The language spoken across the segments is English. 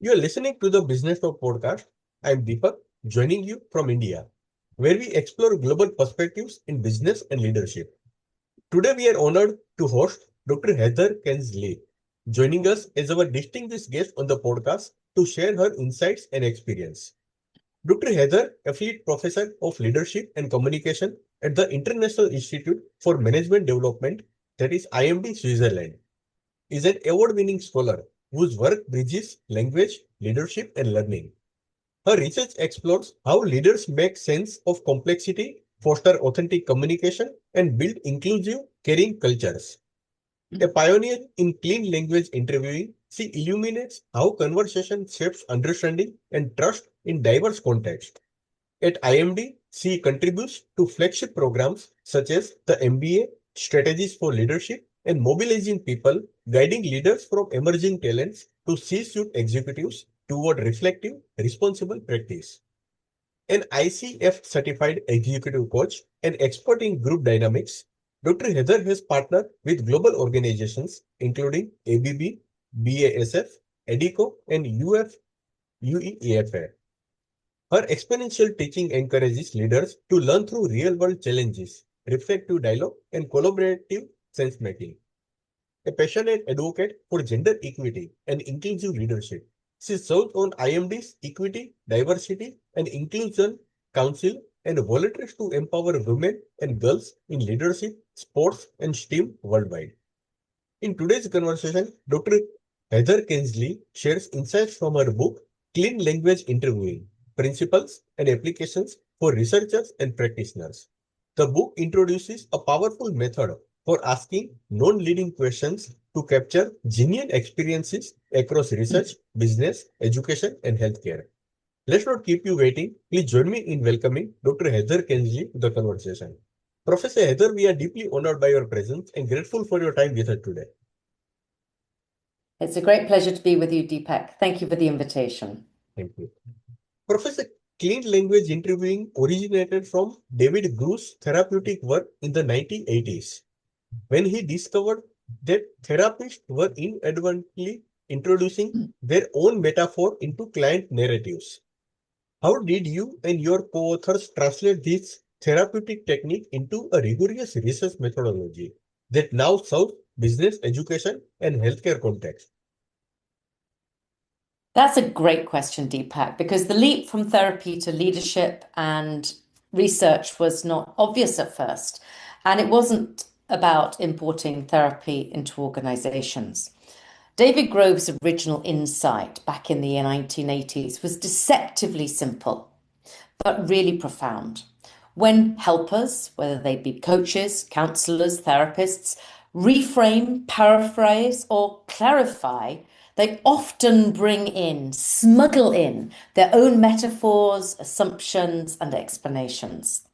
You are listening to the Businesstalk podcast. I am Deepak, joining you from India, where we explore global perspectives in business and leadership. Today, we are honored to host Dr. Heather Cairns-Lee, joining us as our distinguished guest on the podcast to share her insights and experience. Dr. Heather, affiliate professor of leadership and communication at the International Institute for Management Development, that is IMD Switzerland, is an award-winning scholar whose work bridges language, leadership, and learning. Her research explores how leaders make sense of complexity, foster authentic communication, and build inclusive, caring cultures. A pioneer in clean language interviewing, she illuminates how conversation shapes understanding and trust in diverse contexts. At IMD, she contributes to flagship programs such as the MBA, Strategies for Leadership, and Mobilizing People, guiding leaders from emerging talents to C-suite executives toward reflective, responsible practice. An ICF certified executive coach and expert in group dynamics, Dr. Heather has partnered with global organizations including ABB, BASF, EDICO, and UEFA. Her exponential teaching encourages leaders to learn through real-world challenges, reflective dialogue, and collaborative sense-making. A passionate advocate for gender equity and inclusive leadership, she serves on IMD's Equity, Diversity, and Inclusion Council and volunteers to empower women and girls in leadership, sports, and STEAM worldwide. In today's conversation, Dr. Heather Cairns-Lee shares insights from her book, Clean Language Interviewing, Principles and Applications for Researchers and Practitioners. The book introduces a powerful method for asking non-leading questions to capture genuine experiences across research, business, education, and healthcare. Let's not keep you waiting. Please join me in welcoming Dr. Heather Cairns-Lee to the conversation. Professor Heather, we are deeply honored by your presence and grateful for your time with us today. It's a great pleasure to be with you, Deepak. Thank you for the invitation. Thank you. Professor, clean language interviewing originated from David Gru's therapeutic work in the 1980s, when he discovered that therapists were inadvertently introducing their own metaphor into client narratives. How did you and your co-authors translate this therapeutic technique into a rigorous research methodology that now serves business, education, and healthcare contexts? That's a great question, Deepak, because the leap from therapy to leadership and research was not obvious at first. And it wasn't about importing therapy into organizations. David Grove's original insight back in the 1980s was deceptively simple, but really profound. When helpers, whether they be coaches, counselors, therapists, reframe, paraphrase, or clarify, they often smuggle in their own metaphors, assumptions, and explanations.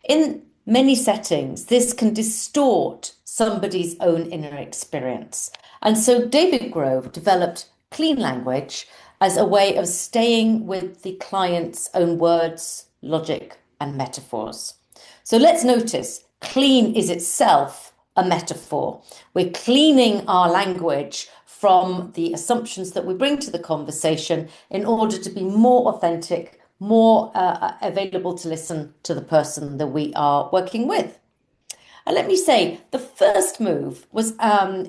In many settings, this can distort somebody's own inner experience. And so David Grove developed clean language as a way of staying with the client's own words, logic, and metaphors. So let's notice clean is itself a metaphor. We're cleaning our language from the assumptions that we bring to the conversation in order to be more authentic, more available to listen to the person that we are working with. And let me say, the first move was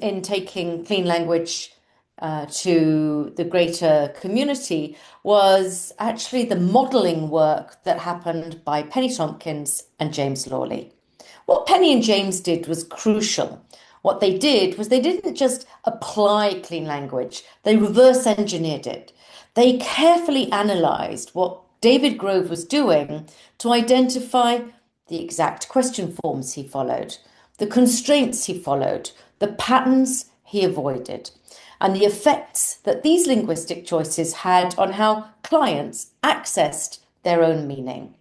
in taking clean language to the greater community was actually the modeling work that happened by Penny Tompkins and James Lawley. What Penny and James did was crucial. What they did was they didn't just apply clean language, they reverse engineered it. They carefully analysed what David Grove was doing to identify the exact question forms he followed, the constraints he followed, the patterns he avoided, and the effects that these linguistic choices had on how clients accessed their own meaning.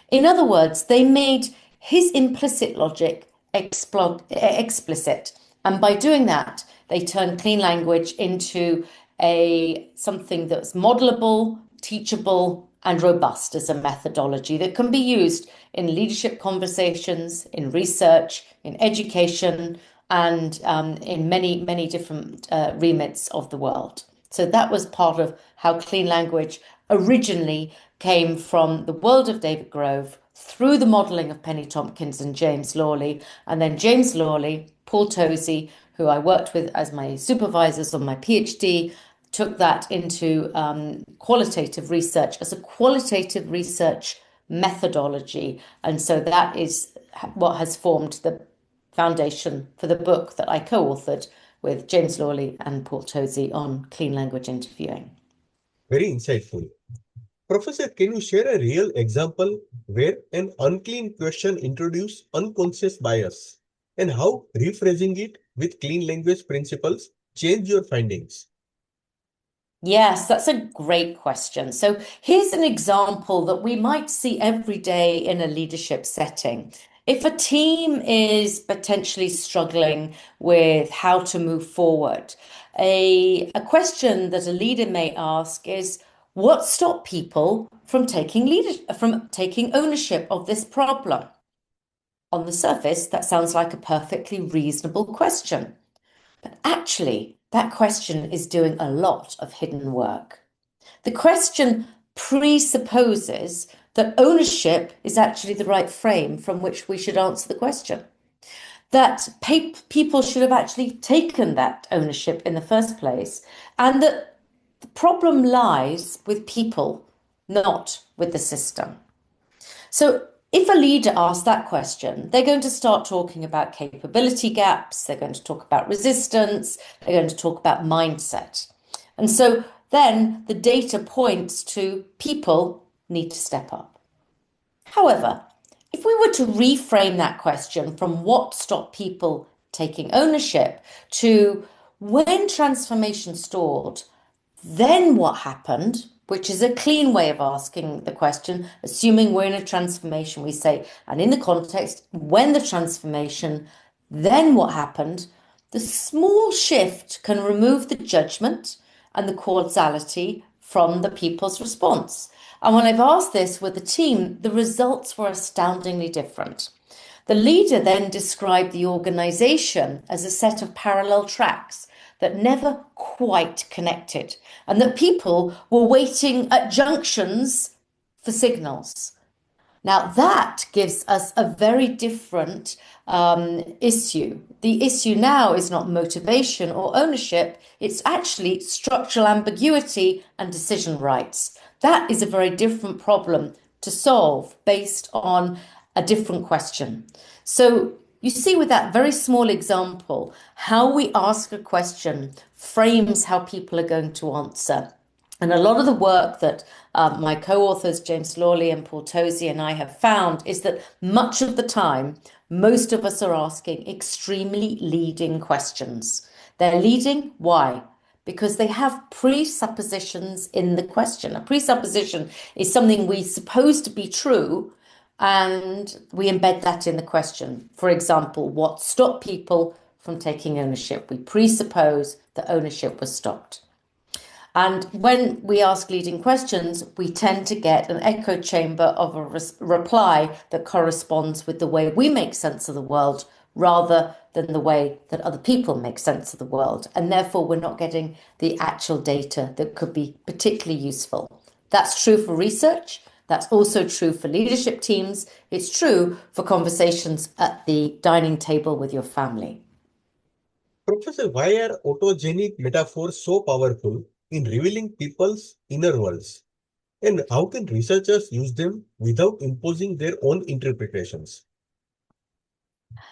In other words, they made his implicit logic explicit. And by doing that, they turned clean language into something that's modelable, teachable, and robust as a methodology that can be used in leadership conversations, in research, in education, and in many, many different remits of the world. So that was part of how clean language originally came from the world of David Grove through the modeling of Penny Tompkins and James Lawley, and then James Lawley, Paul Tosey, who I worked with as my supervisors on my PhD, took that into qualitative research as a qualitative research methodology. And so that is what has formed the foundation for the book that I co-authored with James Lawley and Paul Tosey on clean language interviewing. Very insightful. Professor, can you share a real example where an unclean question introduced unconscious bias and how rephrasing it with clean language principles changed your findings? Yes, that's a great question. So here's an example that we might see every day in a leadership setting. If a team is potentially struggling with how to move forward, a question that a leader may ask is, what stopped people from taking ownership of this problem? On the surface, that sounds like a perfectly reasonable question. But actually, that question is doing a lot of hidden work. The question presupposes that ownership is actually the right frame from which we should answer the question. That people should have actually taken that ownership in the first place, and that the problem lies with people, not with the system. So if a leader asks that question, they're going to start talking about capability gaps, they're going to talk about resistance, they're going to talk about mindset. And so then the data points to people need to step up. However, if we were to reframe that question from what stopped people taking ownership to when transformation stalled, then what happened, which is a clean way of asking the question, assuming we're in a transformation, we say, and in the context, when the transformation, then what happened, the small shift can remove the judgment and the causality from the people's response. And when I've asked this with the team, the results were astoundingly different. The leader then described the organization as a set of parallel tracks that never quite connected, and that people were waiting at junctions for signals. Now, that gives us a very different issue. The issue now is not motivation or ownership, it's actually structural ambiguity and decision rights. That is a very different problem to solve based on a different question. So you see with that very small example, how we ask a question frames how people are going to answer. And a lot of the work that my co-authors, James Lawley and Paul Tosey, and I have found is that much of the time, most of us are asking extremely leading questions. They're leading, why? Because they have presuppositions in the question. A presupposition is something we suppose to be true, and we embed that in the question. For example, what stopped people from taking ownership? We presuppose that ownership was stopped. And when we ask leading questions, we tend to get an echo chamber of a reply that corresponds with the way we make sense of the world rather than the way that other people make sense of the world. And therefore, we're not getting the actual data that could be particularly useful. That's true for research. That's also true for leadership teams. It's true for conversations at the dining table with your family. Professor, why are autogenic metaphors so powerful in revealing people's inner worlds? And how can researchers use them without imposing their own interpretations?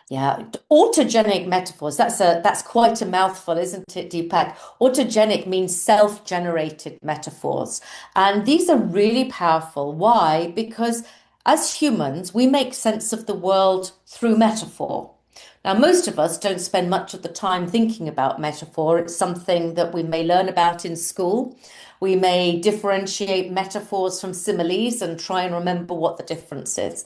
Yeah, autogenic metaphors. That's quite a mouthful, isn't it, Deepak? Autogenic means self-generated metaphors. And these are really powerful. Why? Because as humans, we make sense of the world through metaphor. Now, most of us don't spend much of the time thinking about metaphor. It's something that we may learn about in school. We may differentiate metaphors from similes and try and remember what the difference is.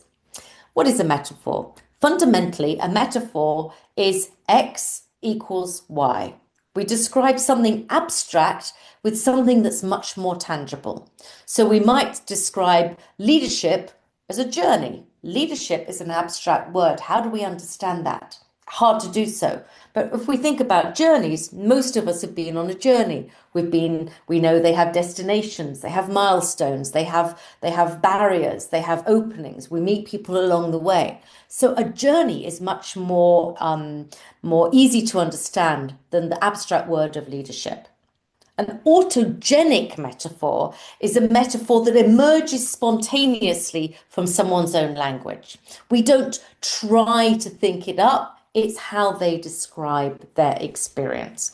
What is a metaphor? Fundamentally, a metaphor is X equals Y. We describe something abstract with something that's much more tangible. So we might describe leadership as a journey. Leadership is an abstract word. How do we understand that? hard to do so. But if we think about journeys, most of us have been on a journey. We know they have destinations, they have milestones, they have barriers, they have openings. We meet people along the way. So a journey is much more easy to understand than the abstract word of leadership. An autogenic metaphor is a metaphor that emerges spontaneously from someone's own language. We don't try to think it up, it's how they describe their experience.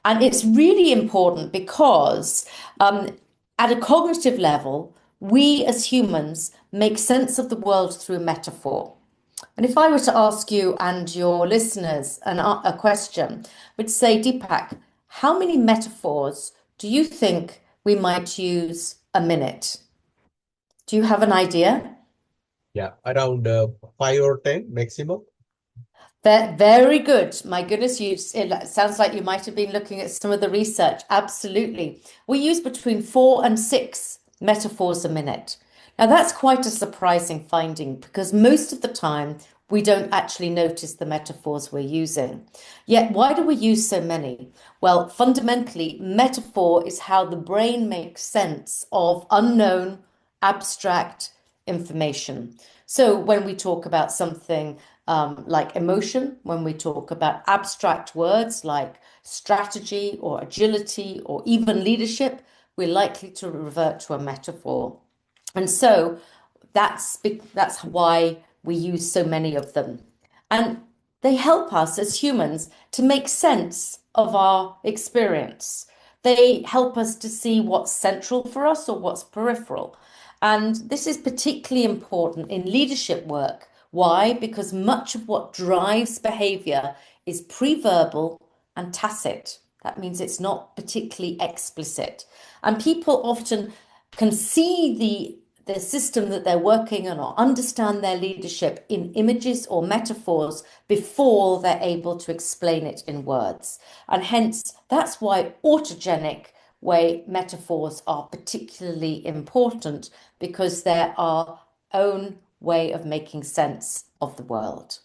And it's really important because at a cognitive level, we as humans make sense of the world through metaphor. And if I were to ask you and your listeners a question, I would say, Deepak, how many metaphors do you think we might use a minute? Do you have an idea? Yeah, around 5 or 10 maximum. Very good. My goodness, it sounds like you might have been looking at some of the research. Absolutely. We use between 4 and 6 metaphors a minute. Now, that's quite a surprising finding because most of the time we don't actually notice the metaphors we're using. Yet, why do we use so many? Well, fundamentally, metaphor is how the brain makes sense of unknown, abstract information. So when we talk about something like emotion, when we talk about abstract words like strategy or agility or even leadership, we're likely to revert to a metaphor. And so that's why we use so many of them. And they help us as humans to make sense of our experience. They help us to see what's central for us or what's peripheral. And this is particularly important in leadership work. Why? Because much of what drives behavior is pre-verbal and tacit. That means it's not particularly explicit. And people often can see the system that they're working on or understand their leadership in images or metaphors before they're able to explain it in words. And hence, that's why autogenic way metaphors are particularly important because they're our own way of making sense of the world.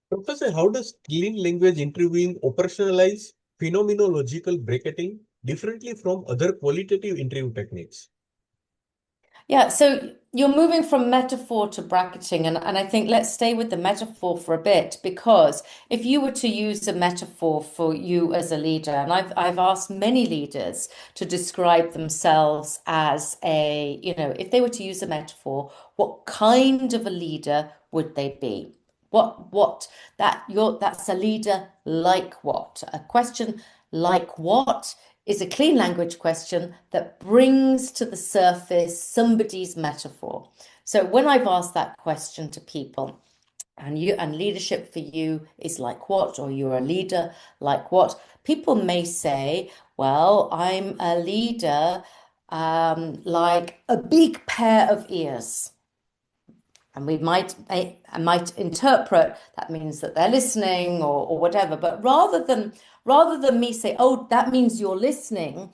Professor, how does clean language interviewing operationalize phenomenological bracketing differently from other qualitative interview techniques? Yeah, so you're moving from metaphor to bracketing, and I think let's stay with the metaphor for a bit because if you were to use a metaphor for you as a leader, and I've asked many leaders to describe themselves as if they were to use a metaphor, what kind of a leader would they be? That's a leader like what? A question like what is a clean language question that brings to the surface somebody's metaphor. So when I've asked that question to people, and leadership for you is like what, or you're a leader like what, people may say, well, I'm a leader like a big pair of ears. And I might interpret that means that they're listening or whatever. But rather than me say, oh, that means you're listening,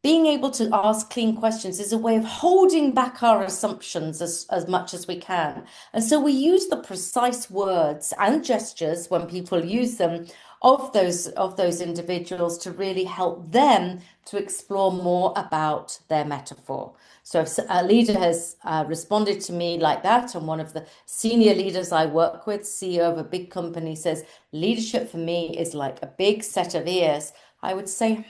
being able to ask clean questions is a way of holding back our assumptions as much as we can. And so we use the precise words and gestures when people use them of those individuals to really help them to explore more about their metaphor. So if a leader has responded to me like that, and one of the senior leaders I work with, CEO of a big company, says, leadership for me is like a big set of ears, I would say,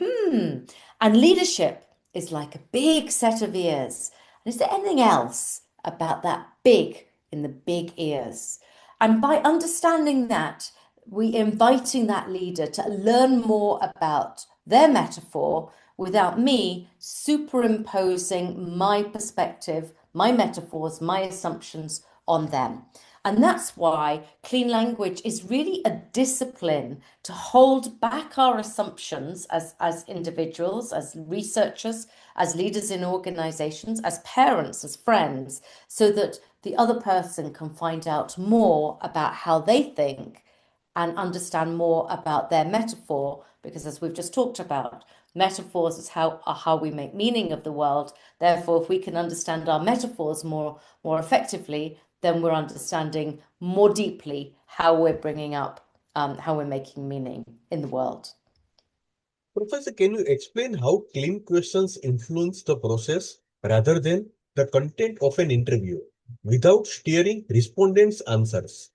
and leadership is like a big set of ears. And is there anything else about that big in the big ears? And by understanding that, we inviting that leader to learn more about their metaphor without me superimposing my perspective, my metaphors, my assumptions on them. And that's why clean language is really a discipline to hold back our assumptions as individuals, as researchers, as leaders in organizations, as parents, as friends, so that the other person can find out more about how they think and understand more about their metaphor. Because as we've just talked about, metaphors are how we make meaning of the world. Therefore, if we can understand our metaphors more effectively, then we're understanding more deeply how we're bringing up, how we're making meaning in the world. Professor, can you explain how clean questions influence the process rather than the content of an interview without steering respondents' answers?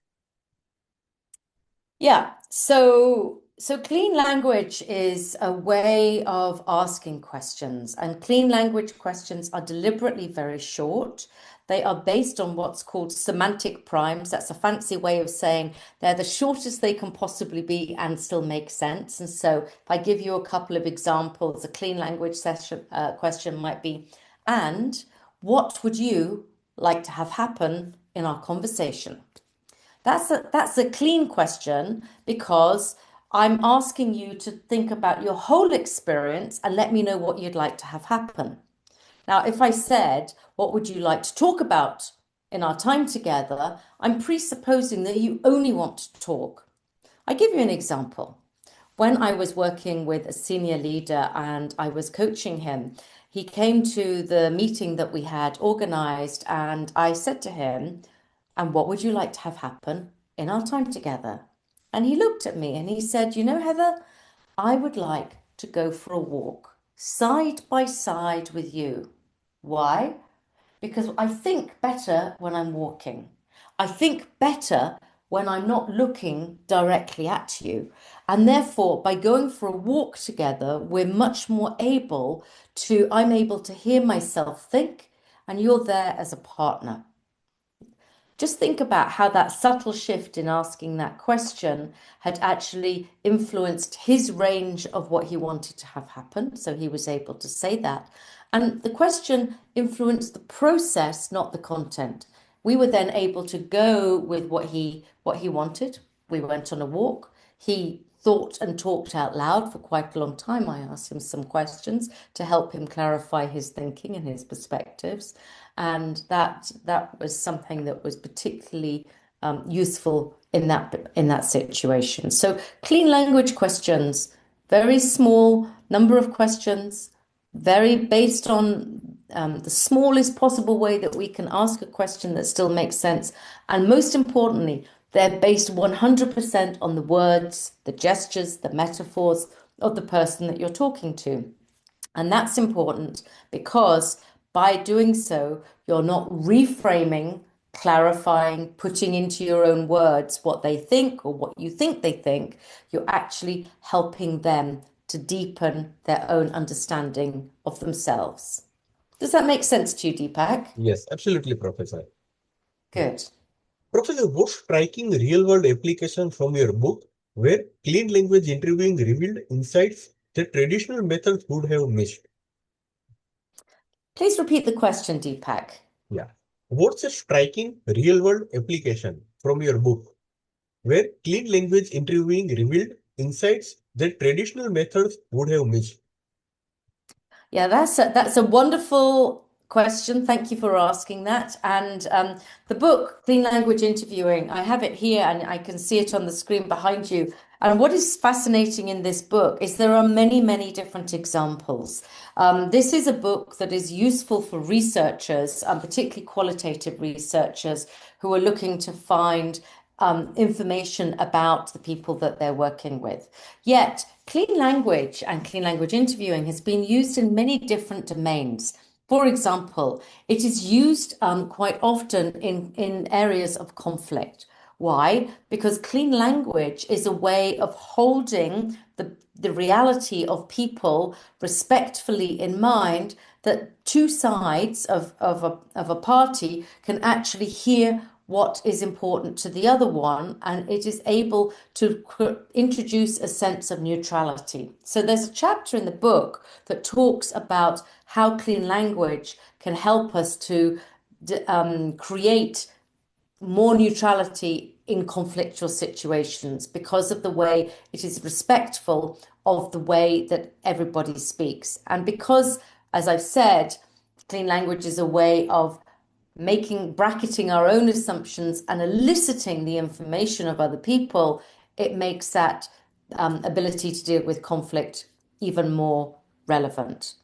Yeah, so clean language is a way of asking questions, and clean language questions are deliberately very short. They are based on what's called semantic primes. That's a fancy way of saying they're the shortest they can possibly be and still make sense. And so, if I give you a couple of examples, a clean language question might be, and what would you like to have happen in our conversation? That's a clean question because I'm asking you to think about your whole experience and let me know what you'd like to have happen. Now, if I said, what would you like to talk about in our time together? I'm presupposing that you only want to talk. I give you an example. When I was working with a senior leader and I was coaching him, he came to the meeting that we had organized, and I said to him, and what would you like to have happen in our time together? And he looked at me and he said, Heather, I would like to go for a walk side by side with you. Why? Because I think better when I'm walking. I think better when I'm not looking directly at you. And therefore, by going for a walk together, I'm able to hear myself think, and you're there as a partner. Just think about how that subtle shift in asking that question had actually influenced his range of what he wanted to have happen. So he was able to say that. And the question influenced the process, not the content. We were then able to go with what he wanted. We went on a walk. He thought and talked out loud for quite a long time. I asked him some questions to help him clarify his thinking and his perspectives. And that was something that was particularly useful in that situation. So clean language questions, very small number of questions, very based on the smallest possible way that we can ask a question that still makes sense. And most importantly, they're based 100% on the words, the gestures, the metaphors of the person that you're talking to. And that's important because by doing so, you're not reframing, clarifying, putting into your own words what they think or what you think they think. You're actually helping them to deepen their own understanding of themselves. Does that make sense to you, Deepak? Yes, absolutely, Professor. Good. Professor, what striking real-world application from your book where clean language interviewing revealed insights that traditional methods would have missed? Please repeat the question, Deepak. Yeah. What's a striking real-world application from your book where clean language interviewing revealed insights that traditional methods would have missed? Yeah, that's a wonderful question. Thank you for asking that. And the book, Clean Language Interviewing, I have it here and I can see it on the screen behind you. And what is fascinating in this book is there are many, many different examples. This is a book that is useful for researchers, particularly qualitative researchers who are looking to find information about the people that they're working with. Yet, clean language and clean language interviewing has been used in many different domains. For example, it is used quite often in areas of conflict. Why? Because clean language is a way of holding the reality of people respectfully in mind, that two sides of a party can actually hear what is important to the other one, and it is able to introduce a sense of neutrality. So there's a chapter in the book that talks about how clean language can help us to create more neutrality in conflictual situations because of the way it is respectful of the way that everybody speaks. And because, as I've said, clean language is a way of bracketing our own assumptions and eliciting the information of other people, it makes that ability to deal with conflict even more relevant.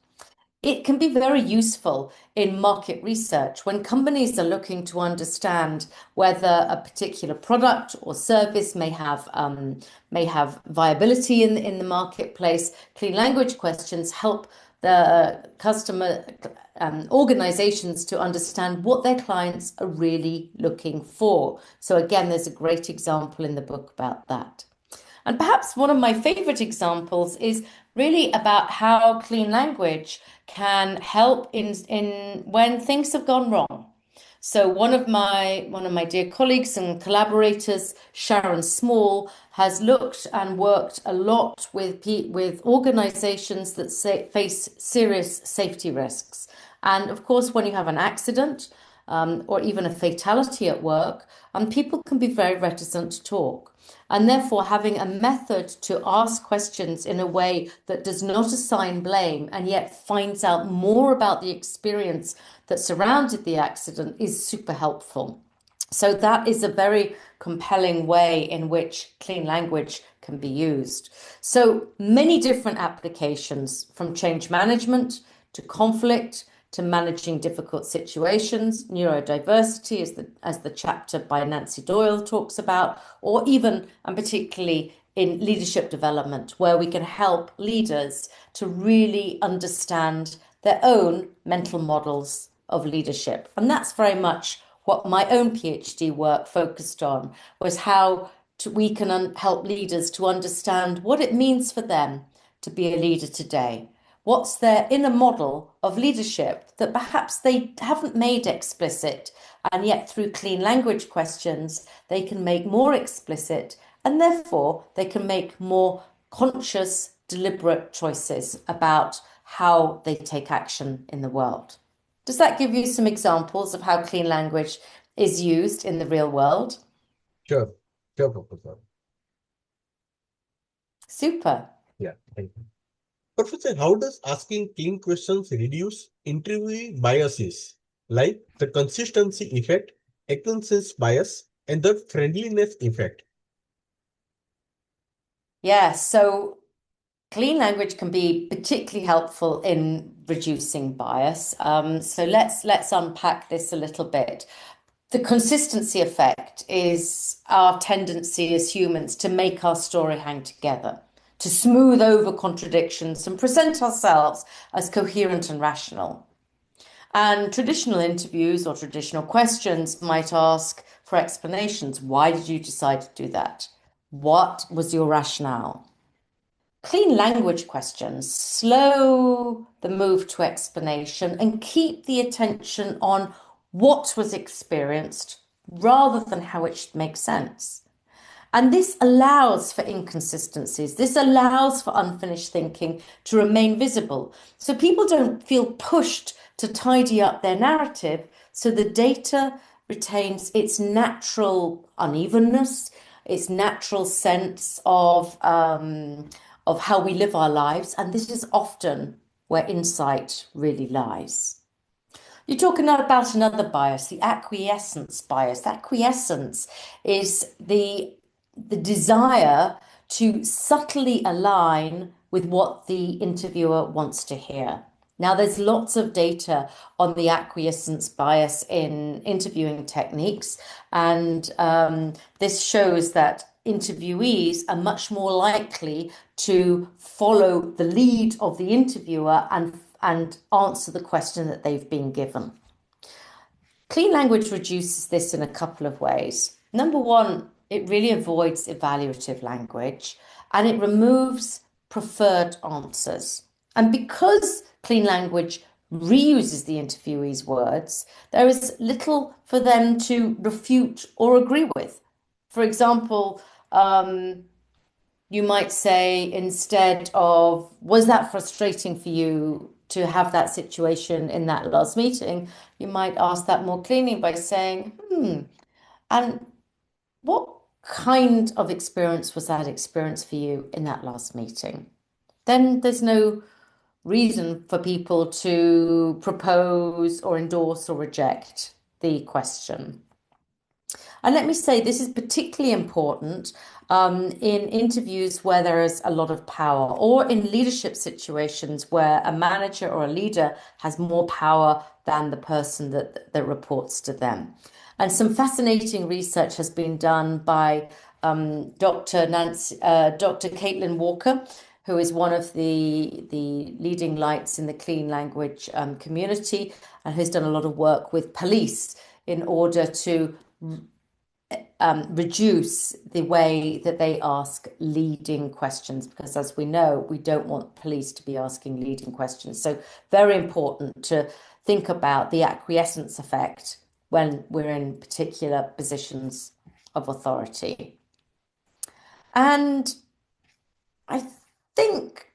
It can be very useful in market research when companies are looking to understand whether a particular product or service may have viability in the marketplace. Clean language questions help the customer organizations to understand what their clients are really looking for. So again, there's a great example in the book about that. And perhaps one of my favorite examples is really about how clean language can help in when things have gone wrong. So one of my dear colleagues and collaborators, Sharon Small, has looked and worked a lot with organizations that face serious safety risks. And of course, when you have an accident or even a fatality at work, people can be very reticent to talk. And therefore, having a method to ask questions in a way that does not assign blame and yet finds out more about the experience that surrounded the accident is super helpful. So that is a very compelling way in which clean language can be used. So many different applications, from change management to conflict to managing difficult situations, neurodiversity, as the chapter by Nancy Doyle talks about, or even and particularly in leadership development, where we can help leaders to really understand their own mental models of leadership. And that's very much what my own PhD work focused on, was how we can help leaders to understand what it means for them to be a leader today. What's their inner model of leadership that perhaps they haven't made explicit, and yet through clean language questions, they can make more explicit, and therefore they can make more conscious, deliberate choices about how they take action in the world. Does that give you some examples of how clean language is used in the real world? Sure, sure, Professor. Super. Yeah, thank you. Professor, how does asking clean questions reduce interviewee biases, like the consistency effect, acquaintance bias, and the friendliness effect? Yeah, so clean language can be particularly helpful in reducing bias. So let's unpack this a little bit. The consistency effect is our tendency as humans to make our story hang together, to smooth over contradictions and present ourselves as coherent and rational. And traditional interviews or traditional questions might ask for explanations. Why did you decide to do that? What was your rationale? Clean language questions slow the move to explanation and keep the attention on what was experienced rather than how it should make sense. And this allows for inconsistencies. This allows for unfinished thinking to remain visible. So people don't feel pushed to tidy up their narrative. So the data retains its natural unevenness, its natural sense of how we live our lives. And this is often where insight really lies. You're talking about another bias, the acquiescence bias. Acquiescence is the desire to subtly align with what the interviewer wants to hear. Now, there's lots of data on the acquiescence bias in interviewing techniques, and this shows that interviewees are much more likely to follow the lead of the interviewer and answer the question that they've been given. Clean language reduces this in a couple of ways. Number one, it really avoids evaluative language and it removes preferred answers. And because clean language reuses the interviewee's words, there is little for them to refute or agree with. For example, you might say, instead of, was that frustrating for you to have that situation in that last meeting? You might ask that more cleanly by saying, and what kind of experience was that experience for you in that last meeting? Then there's no reason for people to propose or endorse or reject the question. And let me say, this is particularly important in interviews where there is a lot of power, or in leadership situations where a manager or a leader has more power than the person that reports to them. And some fascinating research has been done by Dr. Caitlin Walker, who is one of the leading lights in the clean language community, and who's done a lot of work with police in order to reduce the way that they ask leading questions, because as we know, we don't want police to be asking leading questions. So very important to think about the acquiescence effect when we're in particular positions of authority. And I think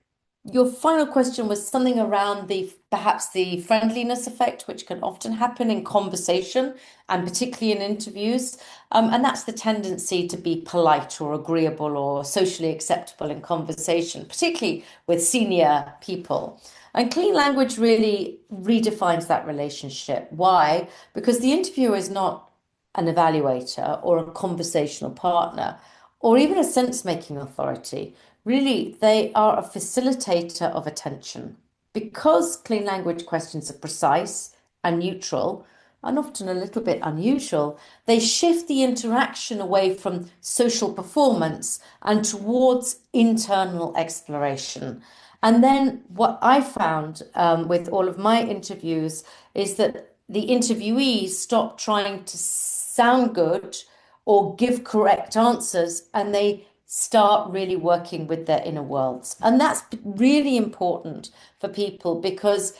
your final question was something around perhaps the friendliness effect, which can often happen in conversation and particularly in interviews. And that's the tendency to be polite or agreeable or socially acceptable in conversation, particularly with senior people. And clean language really redefines that relationship. Why? Because the interviewer is not an evaluator or a conversational partner or even a sense-making authority. Really, they are a facilitator of attention. Because clean language questions are precise and neutral, and often a little bit unusual, they shift the interaction away from social performance and towards internal exploration. And then what I found with all of my interviews is that the interviewees stop trying to sound good or give correct answers, and they start really working with their inner worlds. And that's really important for people, because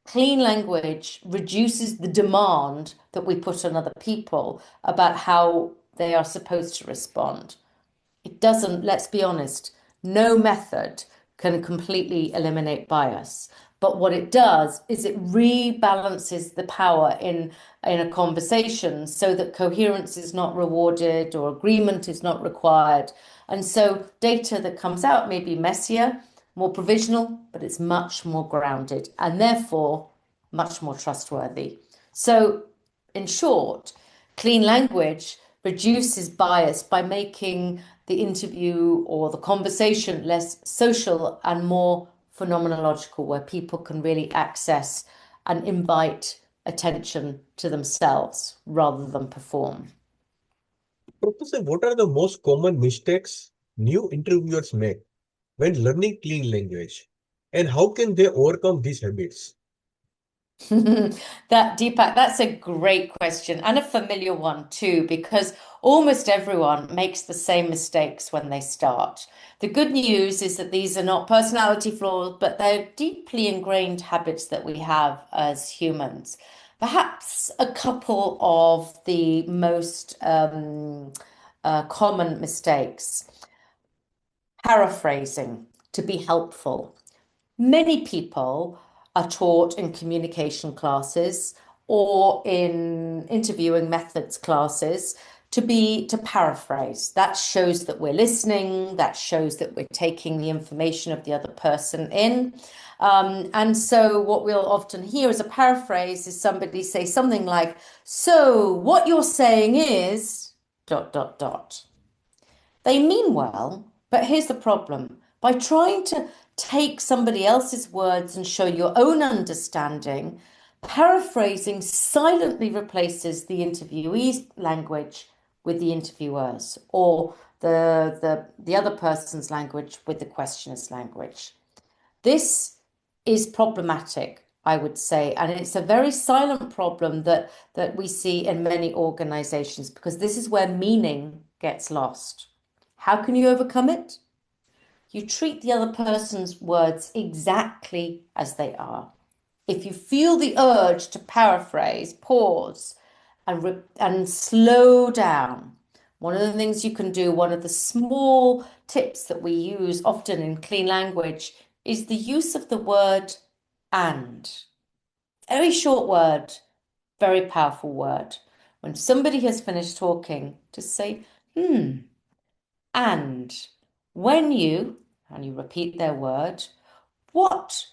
clean language reduces the demand that we put on other people about how they are supposed to respond. It doesn't, let's be honest, no method can completely eliminate bias. But what it does is it rebalances the power in a conversation so that coherence is not rewarded or agreement is not required. And so data that comes out may be messier, more provisional, but it's much more grounded and therefore much more trustworthy. So, in short, clean language reduces bias by making the interview or the conversation less social and more phenomenological, where people can really access and invite attention to themselves rather than perform. Professor, what are the most common mistakes new interviewers make when learning clean language? And how can they overcome these habits? That Deepak, that's a great question and a familiar one too, because almost everyone makes the same mistakes when they start. The good news is that these are not personality flaws, but they're deeply ingrained habits that we have as humans. Perhaps a couple of the most common mistakes. Paraphrasing to be helpful. Many people are taught in communication classes or in interviewing methods classes to paraphrase. That shows that we're listening, that shows that we're taking the information of the other person in. And so what we'll often hear as a paraphrase is somebody say something like, "So what you're saying is dot dot dot." They mean well, but here's the problem. By trying to take somebody else's words and show your own understanding, paraphrasing silently replaces the interviewee's language with the interviewer's, or the other person's language with the questioner's language. This is problematic, I would say, and it's a very silent problem that we see in many organizations, because this is where meaning gets lost. How can you overcome it? You treat the other person's words exactly as they are. If you feel the urge to paraphrase, pause and slow down. One of the things you can do, one of the small tips that we use often in clean language, is the use of the word and. Very short word, very powerful word. When somebody has finished talking, just say, and when and you repeat their word, what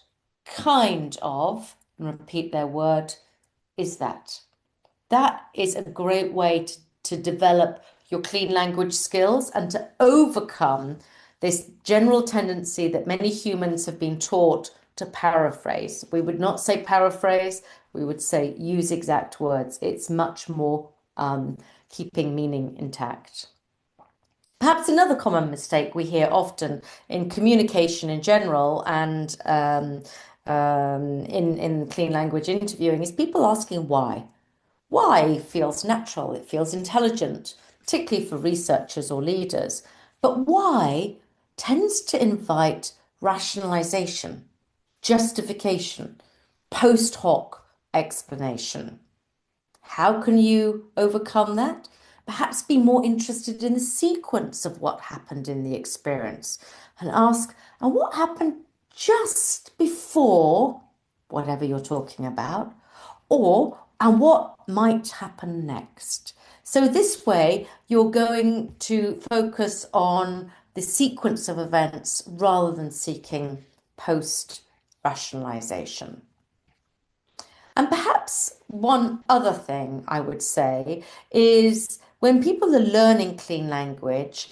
kind of, and repeat their word, is that? That is a great way to to develop your clean language skills and to overcome this general tendency that many humans have been taught to paraphrase. We would not say paraphrase, we would say use exact words. It's much more keeping meaning intact. Perhaps another common mistake we hear often in communication in general and in clean language interviewing is people asking why. Why feels natural, it feels intelligent, particularly for researchers or leaders. But why tends to invite rationalization, justification, post hoc explanation. How can you overcome that? Perhaps be more interested in the sequence of what happened in the experience and ask, and what happened just before whatever you're talking about, and what might happen next. So this way, you're going to focus on the sequence of events rather than seeking post rationalization. And perhaps one other thing I would say is when people are learning clean language,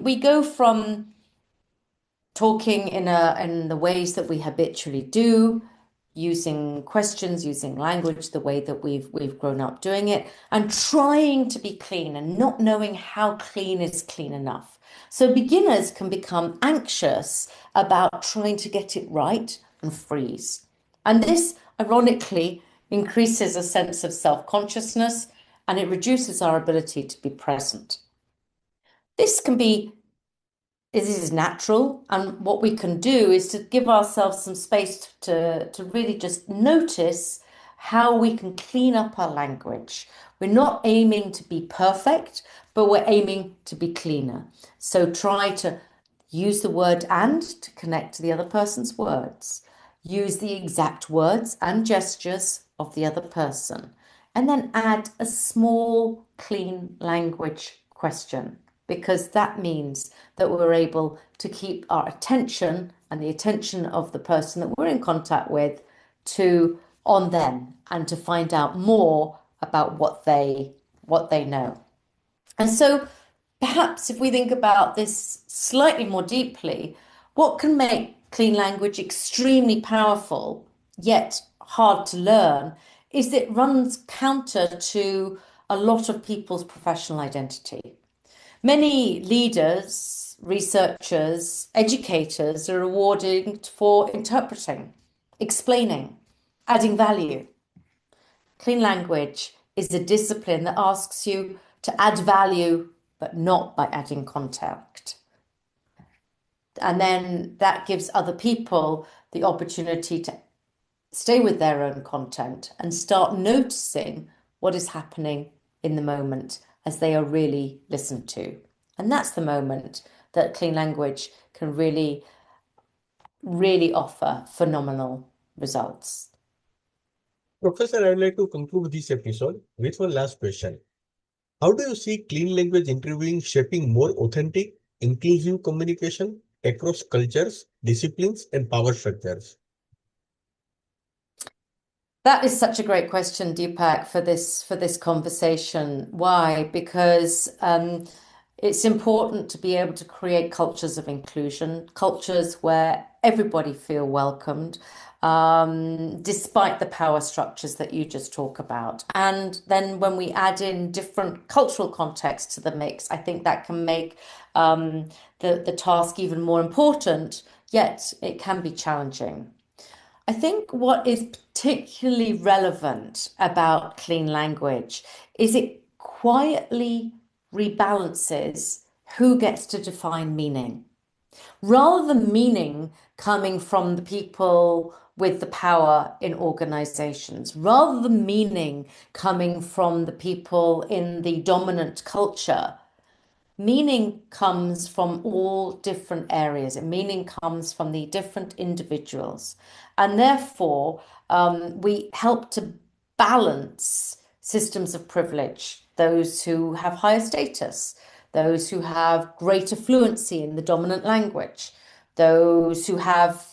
we go from talking in the ways that we habitually do, using questions, using language the way that we've grown up doing it, and trying to be clean and not knowing how clean is clean enough. So beginners can become anxious about trying to get it right and freeze. And this, ironically, increases a sense of self-consciousness and it reduces our ability to be present. This is natural, and what we can do is to give ourselves some space to really just notice how we can clean up our language. We're not aiming to be perfect, but we're aiming to be cleaner. So try to use the word and to connect to the other person's words. Use the exact words and gestures of the other person, and then add a small clean language question, because that means that we're able to keep our attention and the attention of the person that we're in contact with on them and to find out more about what they know. And so perhaps if we think about this slightly more deeply, what can make clean language extremely powerful, yet hard to learn, is that it runs counter to a lot of people's professional identity. Many leaders, researchers, educators are rewarded for interpreting, explaining, adding value. Clean language is a discipline that asks you to add value, but not by adding contact. And then that gives other people the opportunity to stay with their own content and start noticing what is happening in the moment as they are really listened to. And that's the moment that clean language can really, really offer phenomenal results. Professor, I would like to conclude this episode with one last question. How do you see clean language interviewing shaping more authentic, inclusive communication across cultures, disciplines, and power structures? That is such a great question, Deepak, for this conversation. Why? Because it's important to be able to create cultures of inclusion, cultures where everybody feel welcomed, despite the power structures that you just talk about. And then when we add in different cultural contexts to the mix, I think that can make the task even more important, yet it can be challenging. I think what is particularly relevant about clean language is it quietly rebalances who gets to define meaning. Rather than meaning coming from the people with the power in organizations, rather than meaning coming from the people in the dominant culture, meaning comes from all different areas, and meaning comes from the different individuals. And therefore, we help to balance systems of privilege, those who have higher status, those who have greater fluency in the dominant language, those who have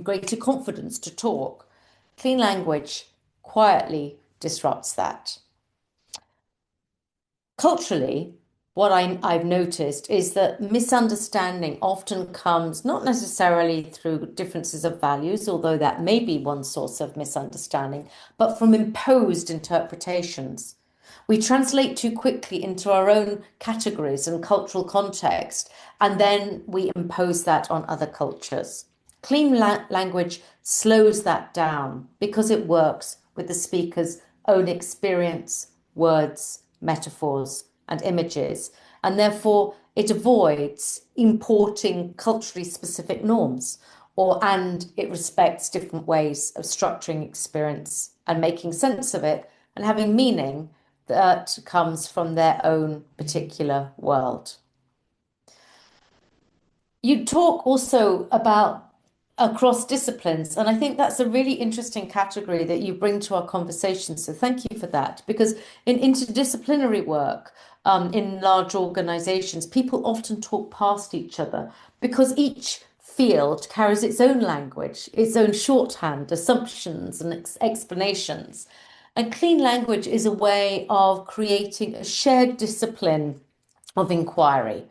greater confidence to talk. Clean language quietly disrupts that. Culturally, what I've noticed is that misunderstanding often comes not necessarily through differences of values, although that may be one source of misunderstanding, but from imposed interpretations. We translate too quickly into our own categories and cultural context, and then we impose that on other cultures. Clean language slows that down because it works with the speaker's own experience, words, metaphors, and images, and therefore it avoids importing culturally specific norms and it respects different ways of structuring experience and making sense of it and having meaning that comes from their own particular world. You talk also about across disciplines, and I think that's a really interesting category that you bring to our conversation. So thank you for that, because in interdisciplinary work, in large organizations, people often talk past each other because each field carries its own language, its own shorthand, assumptions, and explanations. And clean language is a way of creating a shared discipline of inquiry.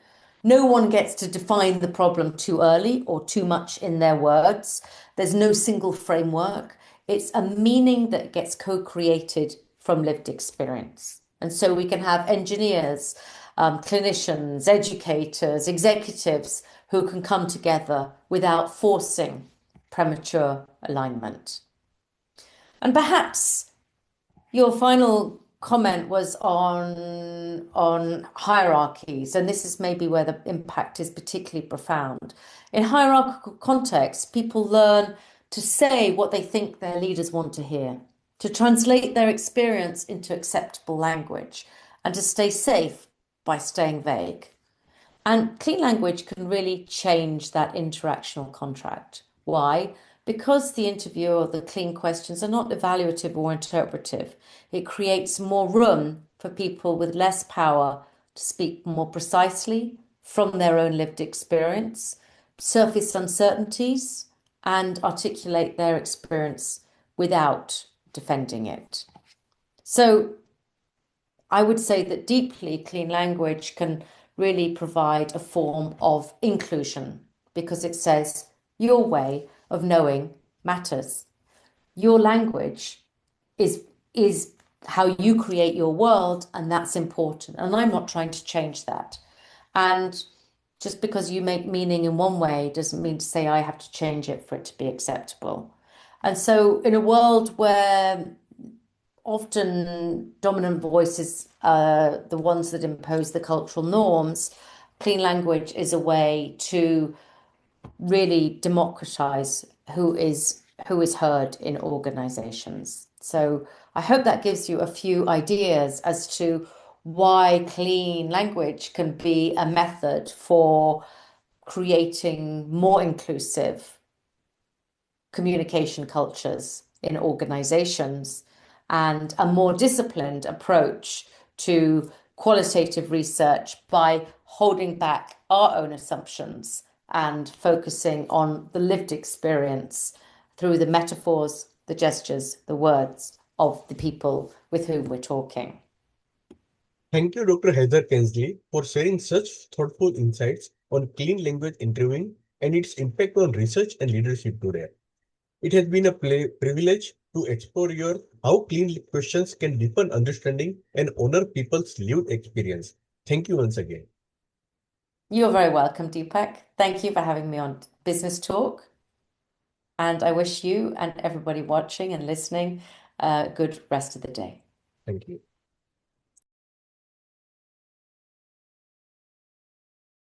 No one gets to define the problem too early or too much in their words. There's no single framework. It's a meaning that gets co-created from lived experience. And so we can have engineers, clinicians, educators, executives who can come together without forcing premature alignment. And perhaps your final comment was on hierarchies, and this is maybe where the impact is particularly profound. In hierarchical contexts, people learn to say what they think their leaders want to hear, to translate their experience into acceptable language, and to stay safe by staying vague. And clean language can really change that interactional contract. Why? Because the interview or the clean questions are not evaluative or interpretive. It creates more room for people with less power to speak more precisely from their own lived experience, surface uncertainties, and articulate their experience without defending it. So I would say that deeply clean language can really provide a form of inclusion because it says your way of knowing matters. Your language is how you create your world, and that's important. And I'm not trying to change that. And just because you make meaning in one way doesn't mean to say I have to change it for it to be acceptable. And so in a world where often dominant voices are the ones that impose the cultural norms, clean language is a way to really democratize who is heard in organizations. So I hope that gives you a few ideas as to why clean language can be a method for creating more inclusive communication cultures in organizations and a more disciplined approach to qualitative research by holding back our own assumptions and focusing on the lived experience through the metaphors, the gestures, the words of the people with whom we're talking. Thank you, Dr. Heather Cairns-Lee, for sharing such thoughtful insights on clean language interviewing and its impact on research and leadership today. It has been a privilege to explore how clean questions can deepen understanding and honor people's lived experience. Thank you once again. You're very welcome, Deepak. Thank you for having me on Business Talk. And I wish you and everybody watching and listening a good rest of the day. Thank you.